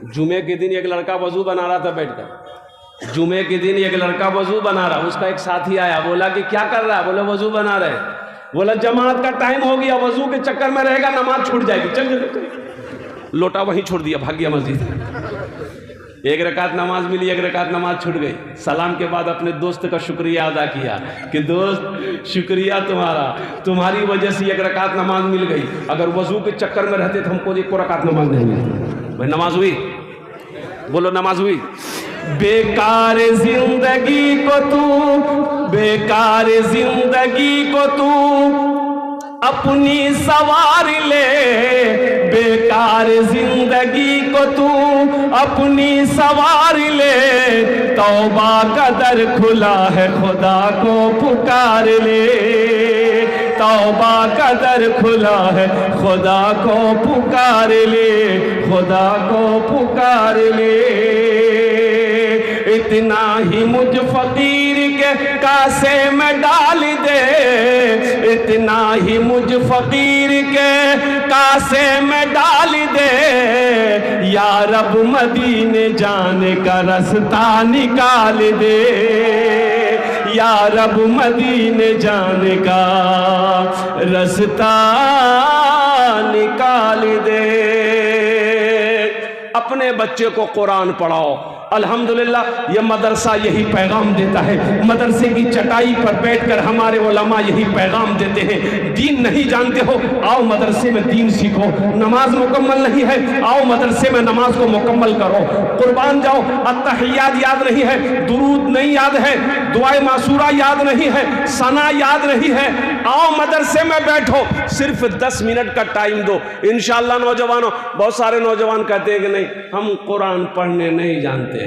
जुमे के दिन एक लड़का वजू बना रहा था बैठकर। जुमे के दिन एक लड़का वजू बना रहा, उसका एक साथी आया, बोला कि क्या कर रहा है? बोले वजू बना रहे। बोला जमात का टाइम हो गया, वजू के चक्कर में रहेगा, नमाज छूट जाएगी, चल चल। लोटा वहीं छोड़ दिया, भाग गया मस्जिद। एक रकात नमाज मिली, एक रकात नमाज छूट गई। सलाम के बाद अपने दोस्त का शुक्रिया अदा किया कि दोस्त शुक्रिया तुम्हारा, तुम्हारी वजह से एक रकात नमाज मिल गई, अगर वजू के चक्कर में रहते तो हमको एक रकात नमाज नहीं मिलती। भाई नमाज हुई? बोलो नमाज हुई? बेकार जिंदगी को तू, बेकार जिंदगी को तू अपनी सवार ले, बेकार जिंदगी को तू अपनी सवार ले, तौबा का दर खुला है खुदा को पुकार ले, तौबा का दर खुला है खुदा को पुकार ले, खुदा को पुकार ले। इतना ही मुझ फकीर के कासे में डाल दे, इतना ही मुझ फकीर के कासे में डाल दे, या रब मदीने जाने का रास्ता निकाल दे, या रब मदीने जाने का रास्ता निकाल दे। अपने बच्चे को कुरान पढ़ाओ। अल्हम्दुलिल्लाह ये मदरसा यही पैगाम देता है। मदरसे की चटाई पर बैठकर हमारे उलमा यही पैगाम देते हैं, दीन नहीं जानते हो आओ मदरसे में दीन सीखो, नमाज मुकम्मल नहीं है आओ मदरसे में नमाज को मुकम्मल करो, कुर्बान जाओ, अत्तहियात याद नहीं है, दुरूद नहीं याद है, दुआए मासूरा याद नहीं है, सना याद नहीं है, आओ मदरसे में बैठो, सिर्फ 10 मिनट का टाइम दो। इंशाअल्लाह नौजवानों, बहुत सारे नौजवान कहते हैं कि नहीं हम कुरान पढ़ने नहीं जानते।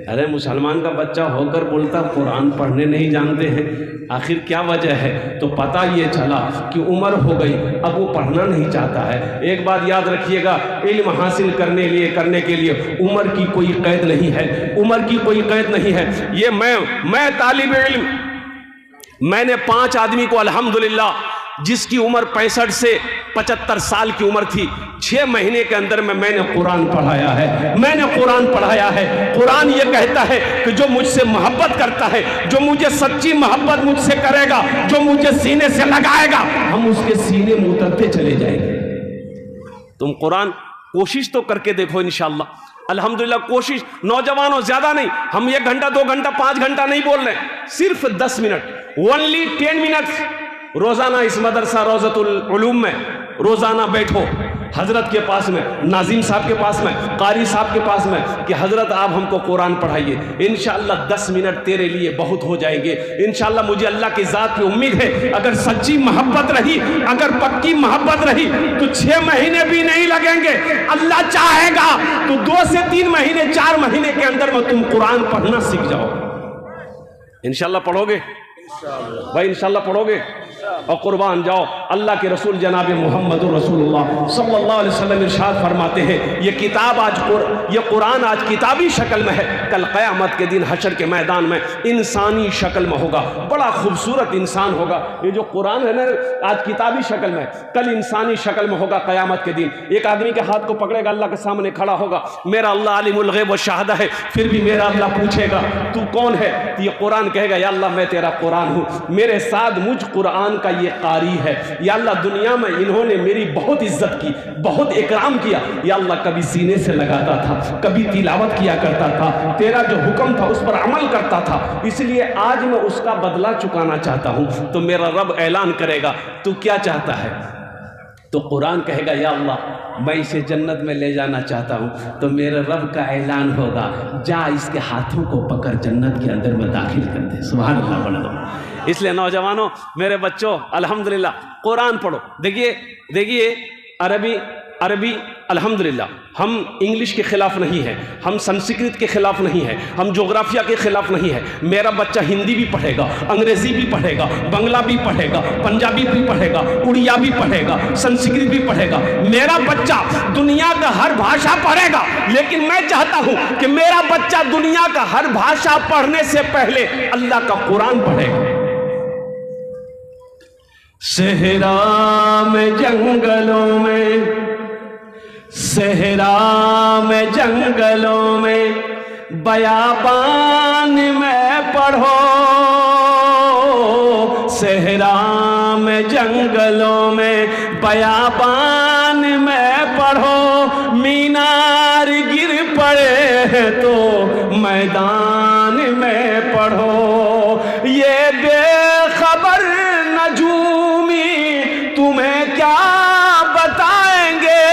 अरे मुसलमान का बच्चा होकर बोलता कुरान पढ़ने नहीं जानते हैं, आखिर क्या वजह है? तो पता ये चला कि उम्र हो गई, अब वो पढ़ना नहीं चाहता है। एक बात याद रखिएगा, इल्म हासिल करने के लिए उम्र की कोई कैद नहीं है, उम्र की कोई कैद नहीं है। ये मैं तालिब इल्म, मैंने 5 आदमी को अल्हम्दुलिल्लाह जिसकी उम्र 65 से 75 साल की उम्र थी, 6 महीने के अंदर में मैंने कुरान पढ़ाया है, मैंने कुरान पढ़ाया है। कुरान ये कहता है कि जो मुझसे मोहब्बत करता है, जो मुझे सच्ची मोहब्बत मुझसे करेगा, जो मुझे सीने से लगाएगा, हम उसके सीने में उतरते चले जाएंगे। तुम कुरान कोशिश तो करके देखो इंशाअल्लाह। अल्हम्दुलिल्लाह कोशिश, नौजवानों ज्यादा नहीं, हम 1 घंटा 2 घंटा 5 घंटा नहीं बोल रहे, सिर्फ 10 मिनट, ओनली 10 मिनट्स रोजाना इस मदरसा रोज़तुल उलूम में रोजाना बैठो, हजरत के पास में, नाजिम साहब के पास में, कारी साहब के पास में, कि हजरत आप हमको कुरान पढ़ाइए। इंशाअल्लाह 10 मिनट तेरे लिए बहुत हो जाएंगे। इंशाअल्लाह मुझे अल्लाह की जात पे उम्मीद है, अगर सच्ची मोहब्बत रही, अगर पक्की मोहब्बत रही तो 6 महीने भी नहीं लगेंगे। अल्लाह चाहेगा तो 2 से 3 महीने 4 महीने के अंदर में तुम कुरान पढ़ना सीख जाओ। इंशाअल्लाह पढ़ोगे भाई, इंशाअल्लाह पढ़ोगे और कुर्बान जाओ। अल्लाह के रसूल जनाब मोहम्मद रसूलुल्लाह सल्लल्लाहु अलैहि वसल्लम इरशाद फरमाते हैं, ये किताब आज ये कुरान आज किताबी शक्ल में है, कल क़यामत के दिन हशर के मैदान में इंसानी शक्ल में होगा, बड़ा खूबसूरत इंसान होगा। ये जो कुरान है ना आज किताबी शक्ल में, कल इंसानी शक्ल में होगा क़यामत के दिन। एक आदमी के हाथ को पकड़ेगा, अल्लाह के सामने खड़ा होगा, मेरा अल्लाह आलिमुल गैब व शहादा है, फिर भी मेरा अल्लाह पूछेगा तू कौन है? तो ये कुरान कहेगा या अल्लाह मैं तेरा कुरान हूँ, मेरे साथ मुझ कुरान का ये कारी है, या अल्लाह दुनिया में इन्होंने मेरी बहुत इज्जत की, बहुत इकराम किया, या अल्लाह कभी सीने से लगाता था, कभी तिलावत किया करता था, तेरा जो हुक्म था उस पर अमल करता था, इसलिए आज मैं उसका बदला चुकाना चाहता हूँ। तो मेरा रब ऐलान करेगा तू क्या चाहता है? तो कुरान कहेगा या अल्लाह मैं इसे जन्नत में ले जाना चाहता हूँ। तो मेरे रब का ऐलान होगा जा इसके हाथों को पकड़ जन्नत के अंदर में दाखिल कर दे। सुभान अल्लाह बोल दो। इसलिए नौजवानों, मेरे बच्चों, अल्हम्दुलिल्लाह कुरान पढ़ो। देखिए अरबी अल्हम्दुलिल्लाह हम इंग्लिश के खिलाफ नहीं है, हम संस्कृत के खिलाफ नहीं है, हम जोग्राफिया के खिलाफ नहीं है। मेरा बच्चा हिंदी भी पढ़ेगा, अंग्रेजी भी पढ़ेगा, बंगला भी पढ़ेगा, पंजाबी भी पढ़ेगा, उड़िया भी पढ़ेगा, संस्कृत भी पढ़ेगा। मेरा बच्चा दुनिया का हर भाषा पढ़ेगा, लेकिन मैं चाहता हूं कि मेरा बच्चा दुनिया का हर भाषा पढ़ने से पहले अल्लाह का कुरान पढ़ेगा। सहरा में जंगलों में सहरा में जंगलों में बयाबान में पढ़ो, सहरा में जंगलों में बयाबान में पढ़ो, मीनार गिर पड़े तो मैदान में पढ़ो। ये बेखबर नजूमी तुम्हें क्या बताएंगे,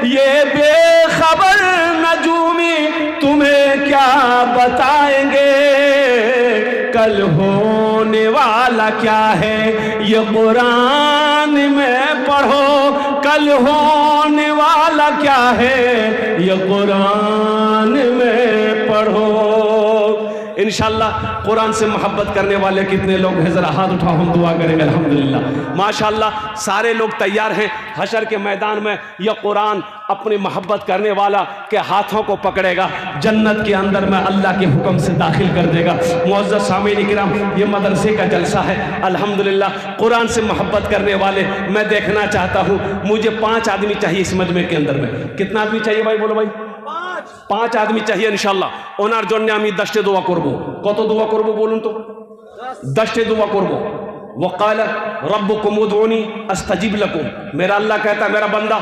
ये बेखबर नजूमी तुम्हें क्या बताएंगे। कल होने वाला क्या है ये कुरान में पढ़ो, कल होने वाला क्या है ये कुरान में पढ़ो। इंशाअल्लाह कुरान से मोहब्बत करने वाले कितने लोग हैं, जरा हाथ उठाओ, हम दुआ करेंगे। अल्हम्दुलिल्लाह माशाअल्लाह सारे लोग तैयार हैं। हशर के मैदान में यह कुरान अपनी मोहब्बत करने वाला के हाथों को पकड़ेगा, जन्नत के अंदर में अल्लाह के हुक्म से दाखिल कर देगा। मुअज़्ज़ज़ सामीन किराम, ये मदरसे का जलसा है। अल्हम्दुलिल्लाह कुरान से मोहब्बत करने वाले मैं देखना चाहता हूँ। मुझे 5 आदमी चाहिए इस मजमे के अंदर में। कितना आदमी चाहिए भाई, बोलो भाई? 5 आदमी चाहिए इंशाल्लाह। ओनार जन्य आमी 10टे दुआ करबो। कत दुआ करबो बोलुन तो? 10टे दुआ करबो। वक़ाल रब्बुकुम उदऊनी अस्तजिब लकुम, मेरा अल्लाह कहता है मेरा बंदा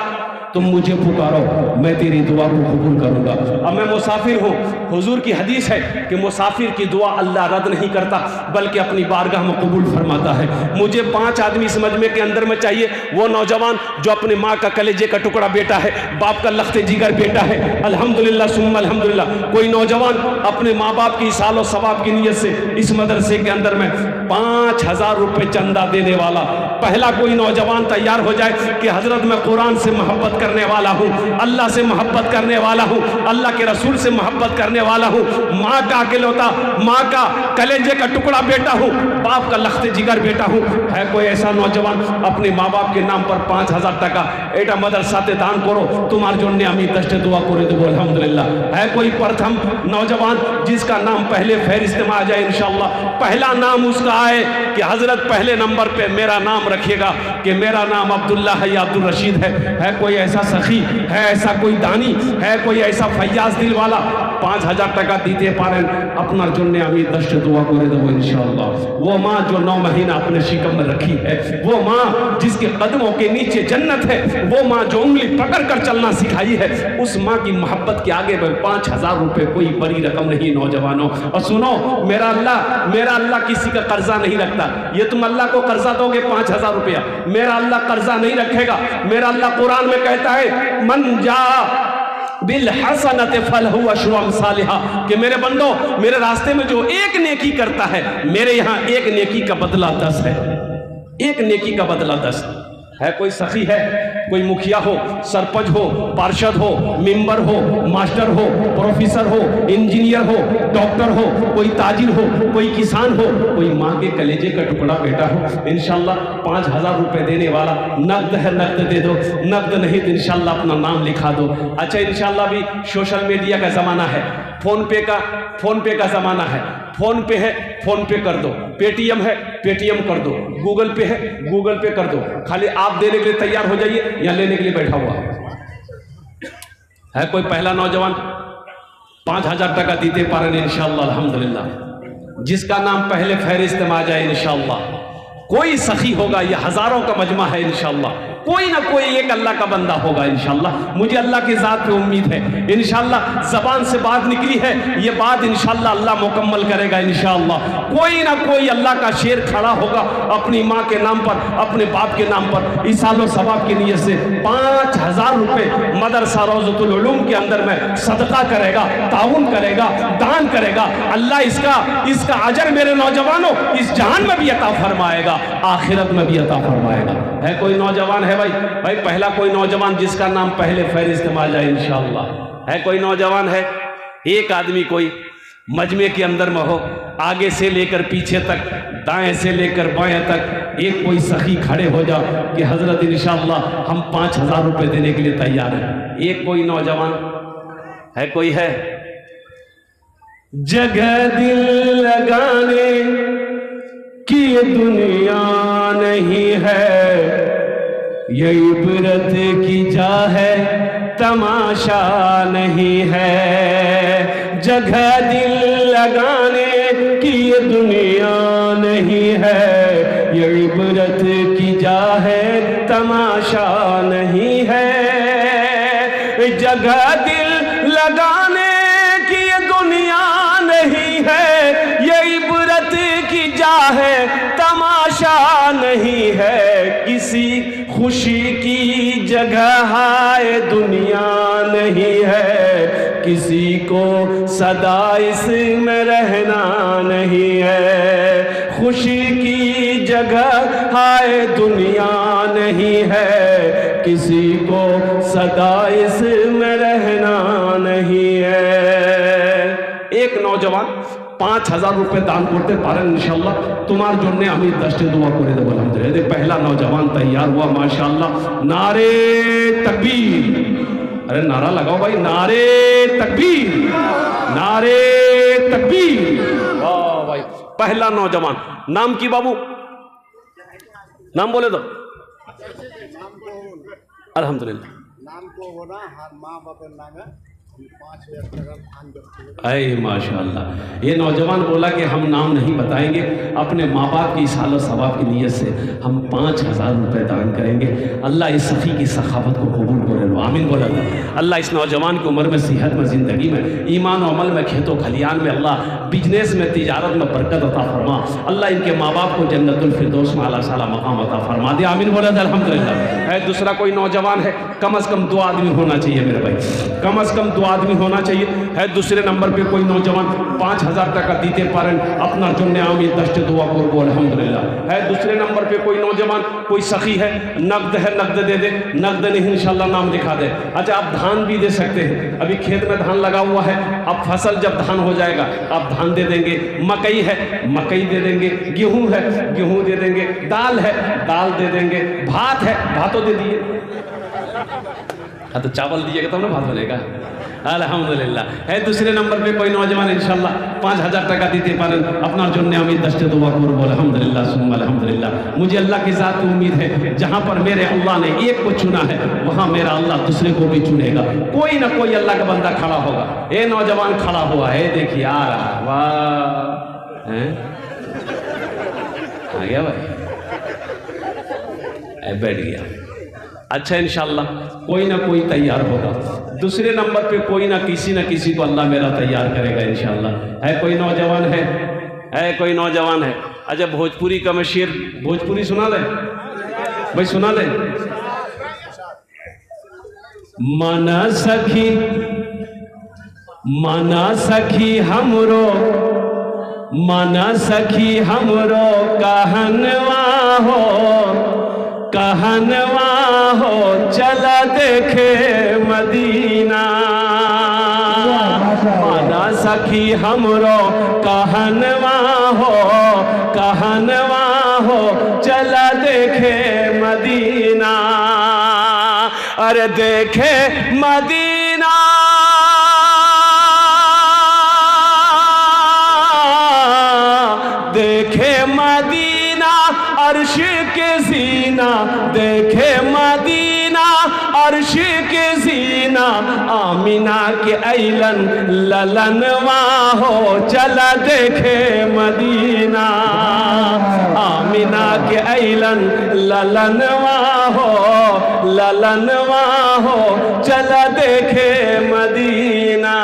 तुम मुझे पुकारो, मैं तेरी दुआ को कबूल करूंगा। अब मैं मुसाफिर हूँ, हुजूर की हदीस है कि मुसाफिर की दुआ अल्लाह रद्द नहीं करता बल्कि अपनी बारगाह में कबूल फरमाता है। मुझे 5 आदमी इस मजमे के अंदर में चाहिए। वो नौजवान जो अपने माँ का कलेजे का टुकड़ा बेटा है, बाप का लख्ते जिगर बेटा है, अल्हम्दुलिल्लाह सुम्मा अल्हम्दुलिल्लाह। कोई नौजवान अपने माँ बाप की सालो सवाब की नीयत से इस मदरसे के अंदर में 5000 रुपये चंदा देने वाला पहला कोई नौजवान तैयार हो जाए कि हजरत मैं कुरान से मोहब्बत करने वाला हूँ, अल्लाह से मोहब्बत करने वाला हूँ, अल्लाह के रसूल से मोहब्बत करने वाला हूँ, माँ का अकेलौता, माँ का कलेजे का टुकड़ा बेटा हूँ, बाप का लख्ते जिगर बेटा हूँ। है कोई ऐसा नौजवान अपने माँ बाप के नाम पर 5000 টাকা এটা मदरसाते दान करो, तुम्हारे जोड़ने अमी 10 दुआ करे देबो अल्हम्दुलिल्लाह। है कोई प्रथम नौजवान जिसका नाम पहले फहरिस्त में आ जाए इंशाअल्लाह, पहला नाम उसका आए कि हजरत पहले नंबर पे मेरा नाम रखिएगा कि मेरा नाम अब्दुल्ला है या अब्दुल रशीद है। कोई ऐसा सखी है, ऐसा कोई दानी है, कोई ऐसा फैयाज दिल वाला 5000 টাকা दीते पारें अपना जुन्ने अमी 10 दुआ करे देबो इंशाअल्लाह। वो माँ जो 9 महीना अपने शिकम में रखी है, वो माँ जिसके कदमों के नीचे जन्नत है, वो माँ जो उंगली पकड़ कर चलना सिखाई है, उस माँ की मोहब्बत के आगे में 5000 रुपये कोई बड़ी रकम नहीं नौजवानों। और सुनो, मेरा अल्लाह किसी का कर्जा नहीं रखता। ये तुम अल्लाह को कर्जा दोगे 5000 रुपया, मेरा अल्लाह कर्जा नहीं रखेगा। मेरा अल्लाह कुरान में कहता है मन जा बिल हसनत फलहु अशरु अमसालिहा, कि मेरे बंदो मेरे रास्ते में जो एक नेकी करता है, मेरे यहाँ एक नेकी का बदला 10 है, एक नेकी का बदला 10 है। कोई सखी है, कोई मुखिया हो, सरपंच हो, पार्षद हो, मेंबर हो, मास्टर हो, प्रोफेसर हो, इंजीनियर हो, डॉक्टर हो, कोई ताजिर हो, कोई किसान हो, कोई माँ के कलेजे का टुकड़ा बेटा हो, इंशाल्लाह 5000 रुपये देने वाला नकद है, नकद दे दो, नकद नहीं तो इंशाल्लाह अपना नाम लिखा दो। अच्छा इंशाल्लाह भी सोशल मीडिया का ज़माना है, फोन पे का ज़माना है, फोन पे है फोन पे कर दो, पेटीएम है पेटीएम कर दो, गूगल पे है गूगल पे कर दो। खाली आप देने के लिए तैयार हो जाइए या लेने के लिए बैठा हुआ है। कोई पहला नौजवान 5000 টাকা दीते पारें इंशाअल्लाह अल्हम्दुलिल्लाह, जिसका नाम पहले फहरिस्त में आ जाए इंशाअल्लाह। कोई सखी होगा, ये हजारों का मजमा है इंशाअल्लाह, कोई ना कोई एक अल्लाह का बंदा होगा इंशाअल्लाह। मुझे अल्लाह की ज़ात पे उम्मीद है इंशाअल्लाह। ज़बान से बात निकली है, ये बात इंशाअल्लाह अल्लाह मुकम्मल करेगा इंशाअल्लाह। कोई ना कोई अल्लाह का शेर खड़ा होगा अपनी माँ के नाम पर, अपने बाप के नाम पर, इसालो सवाब की नीयत से 5000 रुपये मदरसा रोज़तुल उलूम के अंदर में सदका करेगा, ताउन करेगा, दान करेगा। अल्लाह इसका अजर मेरे नौजवानों इस जहान में भी अता फरमाएगा, आखिरत में भी अता फरमाएगा। है कोई नौजवान है भाई पहला कोई नौजवान जिसका नाम पहले फहरिस्त में आ जाए इंशाअल्लाह। है कोई नौजवान है, एक आदमी कोई मजमे के अंदर में हो, आगे से लेकर पीछे तक, दाएं से लेकर बाएं तक, एक कोई सखी खड़े हो जाओ कि हजरत इंशाअल्लाह हम 5000 रुपये देने के लिए तैयार हैं। एक कोई नौजवान है, कोई है? जगह दिल लगाने की दुनिया नहीं है, ये इबरत की जा है तमाशा नहीं है, जगह दिल लगाने की ये दुनिया नहीं है। ये इबरत की जा है तमाशा नहीं है, जगह दिल लगाने की ये दुनिया नहीं है। ये इबरत की जा है तमाशा नहीं है, किसी खुशी की जगह है दुनिया नहीं है, किसी को सदा इसमें रहना नहीं है। खुशी की जगह है दुनिया नहीं है, किसी को सदा इसमें रहना नहीं है। एक नौजवान 5000 रुपये दान करते पारें इंशाल्लाह तुम्हार जन्य हमें 10 दुआ करे देव अलहमदुलिल्लाह। पहला नौजवान तैयार हुआ माशाल्लाह। नारे तकबीर, अरे नारा लगाओ भाई, नारे तकबीर, नारे तकबीर। वाह भाई, पहला नौजवान। नाम की बाबू, नाम बोले दो। अल्हम्दुलिल्लाह नाम को होना हर माँ बाप नाम है। अय माशाअल्लाह। ये नौजवान बोला कि हम नाम नहीं बताएंगे, अपने माँ बाप की सालो सवाब की नीयत से हम 5000 रुपये दान करेंगे। अल्लाह इस सफ़ी की सखावत को कबूल करे लो, आमीन बोला। अल्लाह इस नौजवान की उम्र में, सेहत में, ज़िंदगी में, ईमान और अमल में, खेतों खलियान में, अल्लाह बिजनेस में, तिजारत में बरकत अता फरमा। अल्लाह इनके माँ बाप को जन्नतुल फिरदौस में आला साला मकाम अता फरमा दे, आमीन बोला। अल्हम्दुलिल्लाह। है दूसरा कोई नौजवान है, कम अज़ कम 2 आदमी होना चाहिए मेरे भाई, कम अज़ कम 2 आदमी होना चाहिए। है दूसरे नंबर पे कोई नौजवान 5000 टका दीते पारें अपना जुन्ने आमीन 10 दुआ को अल्हम्दुलिल्लाह। है दूसरे नंबर पे कोई नौजवान, कोई सखी है, नकद है, नकद दे दे, नकद नहीं इंशाल्लाह नाम लिखा दे। अच्छा, आप धान भी दे सकते हैं, अभी खेत में धान लगा हुआ है, अब फसल जब धान हो जाएगा आप धान दे देंगे। मकई है, मकई दे देंगे। गेहूं है, गेहूं दे देंगे। दाल है, दाल दे देंगे। भात है, भातों दे दिए। हाँ तो चावल दीजिएगा तब ना भात बनेगा। अल्हम्दुलिल्लाह। है दूसरे नंबर पे कोई नौजवान इंशाल्लाह 5000 टका देते पारे अपना जुन्ने अमीर 10 दुआ को अल्हम्दुलिल्लाह सुम्मा अल्हम्दुलिल्लाह। मुझे अल्लाह की ज़ात की उम्मीद है, जहाँ पर मेरे अल्लाह ने एक को चुना है वहाँ मेरा अल्लाह दूसरे को भी चुनेगा। कोई ना कोई अल्लाह का बंदा खड़ा होगा। ये नौजवान खड़ा हुआ है, देखिए आ रहा। वाह, आ गया भाई, बैठ गया। अच्छा, इंशाल्लाह कोई ना कोई तैयार होगा। दूसरे नंबर पे कोई ना किसी को अल्लाह मेरा तैयार करेगा इंशाल्लाह। है कोई नौजवान है कोई नौजवान है। अच्छा, भोजपुरी का मैं शेर भोजपुरी सुना दे भाई, सुना दे। माना सखी हमरो, माना सखी हमरो कहनवा हो, कहनवा हो चला देखे मदीना। माना सखी हमरो कहनवा हो, कहनवा हो चला देखे मदीना। अरे देखे मदीना, देखे मदीना अर्श के जीना, देखे मदीना अर्श के जीना। आमिना के ऐलन ललनवा हो चला देखे मदीना। आमिना के ऐलन ललनवा हो, ललनवा हो चला देखे मदीना।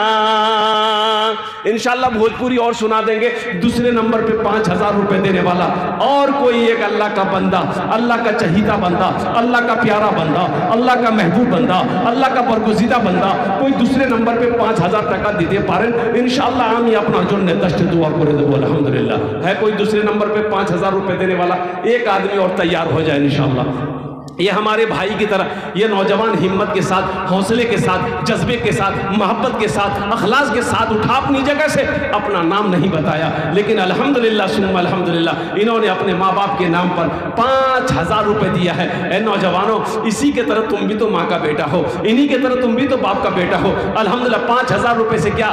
इंशाल्लाह भोजपुरी और सुना देंगे। दूसरे नंबर पे 5000 रुपए देने वाला और कोई एक अल्लाह का बंदा, अल्लाह का चहीता बंदा, अल्लाह का प्यारा बंदा, अल्लाह का महबूब बंदा, अल्लाह का बरगुज़ीदा बंदा कोई दूसरे नंबर पे 5000 टका दीते पारें इंशाल्लाह हम अपना जो दस्ट दुआ करे देव अल्हम्दुलिल्लाह। है कोई दूसरे नंबर पे 5000 रुपए देने वाला एक आदमी और तैयार हो जाए इंशाल्लाह। ये हमारे भाई की तरह, ये नौजवान हिम्मत के साथ, हौसले के साथ, जज्बे के साथ, मोहब्बत के साथ, अखलास के साथ उठा अपनी जगह से, अपना नाम नहीं बताया, लेकिन अल्हम्दुलिल्लाह सुम्मा अल्हम्दुलिल्लाह इन्होंने अपने माँ बाप के नाम पर 5000 रुपये दिया है। ए नौजवानों, इसी के तरह तुम भी तो माँ का बेटा हो, इन्हीं के तरह तुम भी तो बाप का बेटा हो। अल्हम्दुलिल्लाह 5000 रुपये से क्या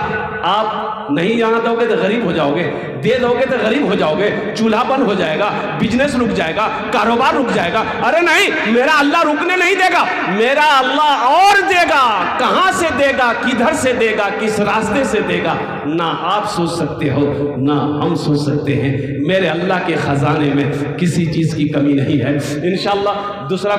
आप नहीं जाना दोगे तो गरीब हो जाओगे, दे दोगे तो गरीब हो जाओगे, चूल्हा बंद हो जाएगा, बिजनेस रुक जाएगा, कारोबार रुक जाएगा। अरे नहीं, मेरा अल्लाह रुकने नहीं देगा, मेरा अल्लाह और देगा। कहां से देगा, किधर से देगा, किस रास्ते से देगा, ना आप सोच सकते हो ना हम सोच सकते हैं। मेरे अल्लाह के खजाने में किसी चीज की कमी नहीं है। इंशाअल्लाह दूसरा